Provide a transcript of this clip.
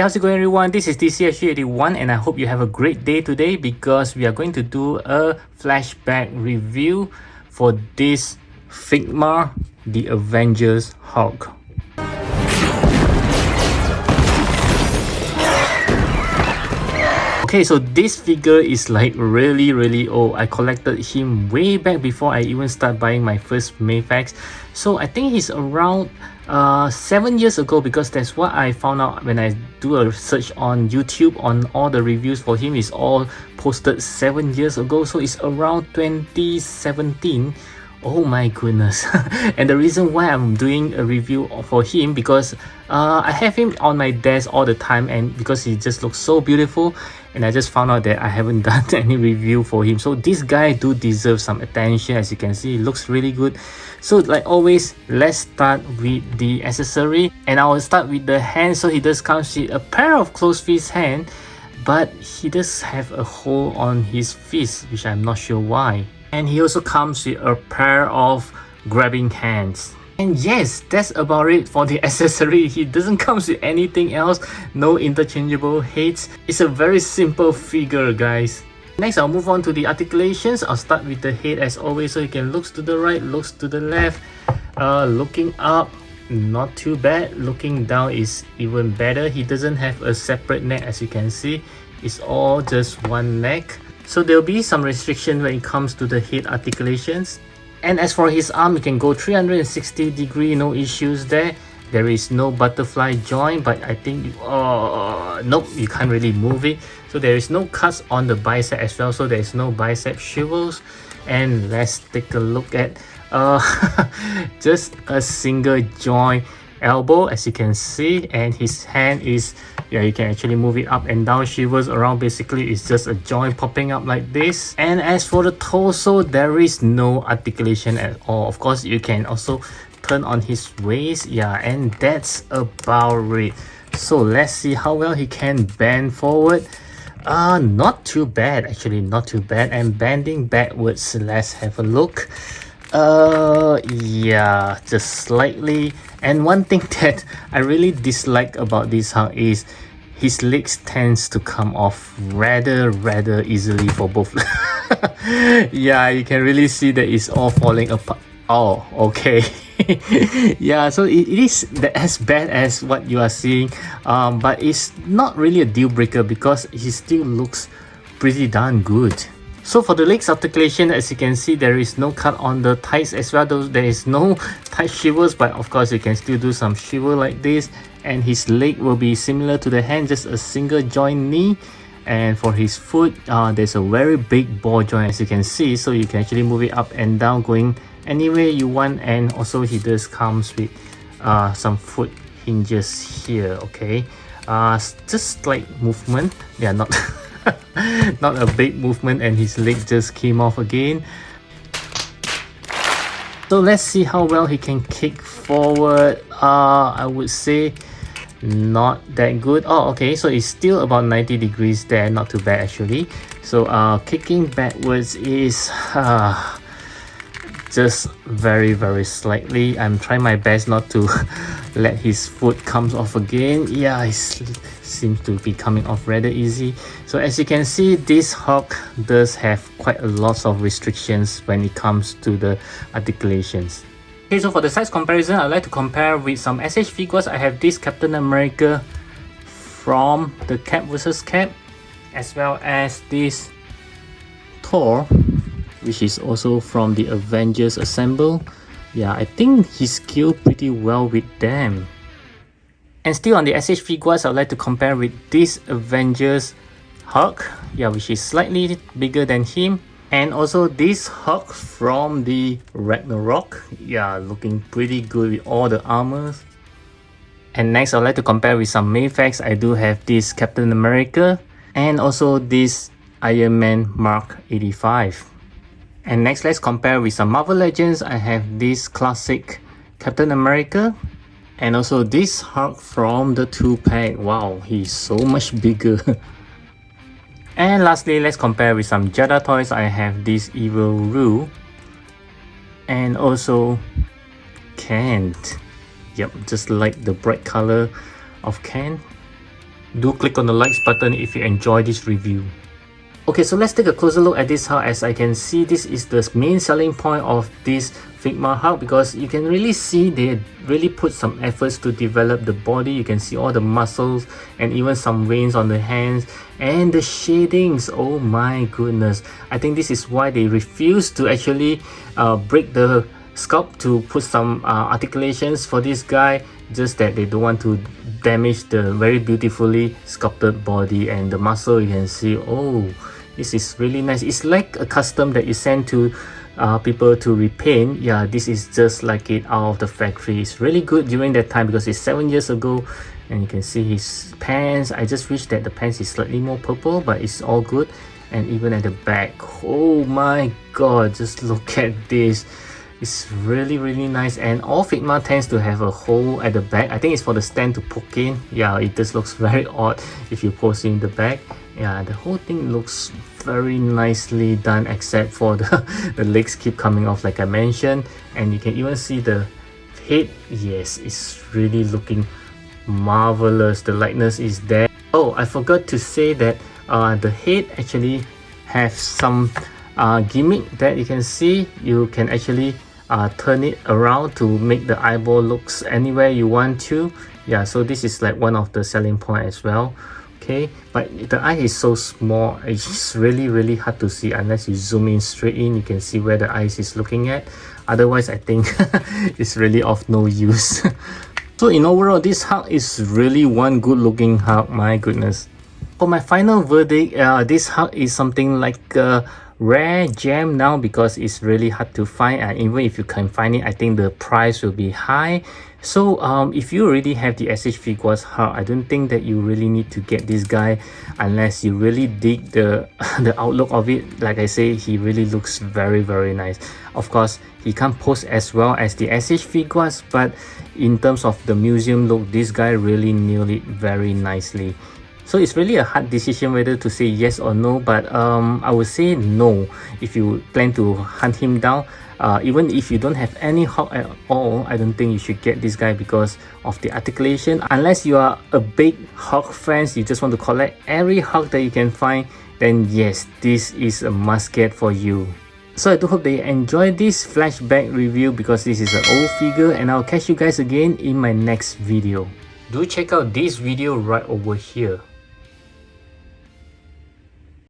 how's it going everyone? This is TCSG81 and I hope you have a great day today because we are going to do a flashback review for this Figma, the Avengers Hulk. Okay, so this figure is like really old. I collected him way back before I even start buying my first Mayfax. So I think he's around 7 years ago, because that's what I found out when I do a search on YouTube. On all the reviews for him is all posted 7 years ago, so it's around 2017. Oh my goodness. And the reason why I'm doing a review for him because I have him on my desk all the time, and because he just looks so beautiful, and I just found out that I haven't done any review for him. So this guy do deserve some attention. As you can see, he looks really good. So like always, let's start with the accessory, and I will start with the hand. So he does come with a pair of closed fist hand, but he does have a hole on his fist, which I'm not sure why. And he also comes with a pair of grabbing hands. And yes, that's about it for the accessory. He doesn't come with anything else, no interchangeable heads. It's a very simple figure, guys. Next, I'll move on to the articulations. I'll start with the head as always, so you can look to the right, looks to the left. Looking up, not too bad. Looking down is even better. He doesn't have a separate neck, as you can see. It's all just one neck. So there'll be some restriction when it comes to the head articulations. And as for his arm, you can go 360 degree, no issues there. There is no butterfly joint, but I think nope, you can't really move it. So there is no cuts on the bicep as well, so there is no bicep shrivels. And let's take a look at just a single joint elbow, as you can see. And his hand is, yeah, you can actually move it up and down, shivers around. Basically it's just a joint popping up like this. And as for the torso, there is no articulation at all. Of course, you can also turn on his waist, yeah, and that's about it. So let's see how well he can bend forward. Not too bad, actually, not too bad. And bending backwards, let's have a look. Yeah, just slightly. And one thing that I really dislike about this Hulk is his legs tends to come off rather easily for both. Yeah, you can really see that it's all falling apart. Oh, okay. Yeah, so it is as bad as what you are seeing, but it's not really a deal breaker because he still looks pretty darn good. So for the legs articulation, as you can see, there is no cut on the thighs as well, though there is no thigh shivers, but of course you can still do some shiver like this. And his leg will be similar to the hand, just a single joint knee. And for his foot, there's a very big ball joint, as you can see, so you can actually move it up and down going anywhere you want. And also he does comes with some foot hinges here, okay. Just slight movement, yeah, not not a big movement, and his leg just came off again. So let's see how well he can kick forward. I would say not that good. Oh, okay, so it's still about 90 degrees there, not too bad actually. So kicking backwards is just very slightly. I'm trying my best not to let his foot comes off again. Yeah, it seems to be coming off rather easy. So as you can see, this Hulk does have quite a lot of restrictions when it comes to the articulations. Okay, so for the size comparison, I'd like to compare with some SH figures. I have this Captain America from the Cap vs. Cap, as well as this Thor, which is also from the Avengers Assemble. Yeah, I think he scaled pretty well with them. And still on the SH figures, I'd like to compare with this Avengers Hulk, yeah, which is slightly bigger than him. And also this Hulk from the Ragnarok, yeah, looking pretty good with all the armors. And next, I'd like to compare with some Mayfax. I do have this Captain America and also this Iron Man Mark 85. And next, let's compare with some Marvel Legends. I have this classic Captain America and also this Hulk from the 2-pack. Wow, he's so much bigger. And lastly, let's compare with some Jedi toys. I have this Evil Rue and also Kent. Yep, just like the bright color of Kent. Do click on the likes button if you enjoy this review. Okay, so let's take a closer look at this Hulk. As I can see, this is the main selling point of this Figma Hulk, because you can really see they really put some efforts to develop the body. You can see all the muscles and even some veins on the hands and the shadings. Oh my goodness, I think this is why they refuse to actually break the sculpt to put some articulations for this guy, just that they don't want to damage the very beautifully sculpted body and the muscle. You can see, oh, this is really nice. It's like a custom that you send to people to repaint. Yeah, this is just like it out of the factory. It's really good during that time because it's 7 years ago. And you can see his pants. I just wish that the pants is slightly more purple, but it's all good. And even at the back, oh my god, just look at this. It's really nice. And all Figma tends to have a hole at the back. I think it's for the stand to poke in. Yeah, it just looks very odd if you post in the back. Yeah, the whole thing looks very nicely done, except for the legs keep coming off like I mentioned. And you can even see the head. Yes, it's really looking marvelous. The likeness is there. Oh, I forgot to say that the head actually have some gimmick that you can see. You can actually turn it around to make the eyeball looks anywhere you want to. Yeah, so this is like one of the selling point as well. Okay, but the eye is so small, it's really hard to see unless you zoom in straight in. You can see where the eyes is looking at. Otherwise, I think it's really of no use. So in overall, this Hulk is really one good looking Hulk. My goodness. For my final verdict, this Hulk is something like a rare gem now, because it's really hard to find, and even if you can find it, I think the price will be high. So if you already have the SH Figuarts Hulk, I don't think that you really need to get this guy unless you really dig the outlook of it. Like I say, he really looks very nice. Of course, he can't pose as well as the SH Figuarts, but in terms of the museum look, this guy really nailed it very nicely. So it's really a hard decision whether to say yes or no, but I would say no if you plan to hunt him down. Even if you don't have any Hulk at all, I don't think you should get this guy because of the articulation. Unless you are a big Hulk fan, you just want to collect every Hulk that you can find, then yes, this is a must get for you. So I do hope that you enjoyed this flashback review, because this is an old figure, and I'll catch you guys again in my next video. Do check out this video right over here.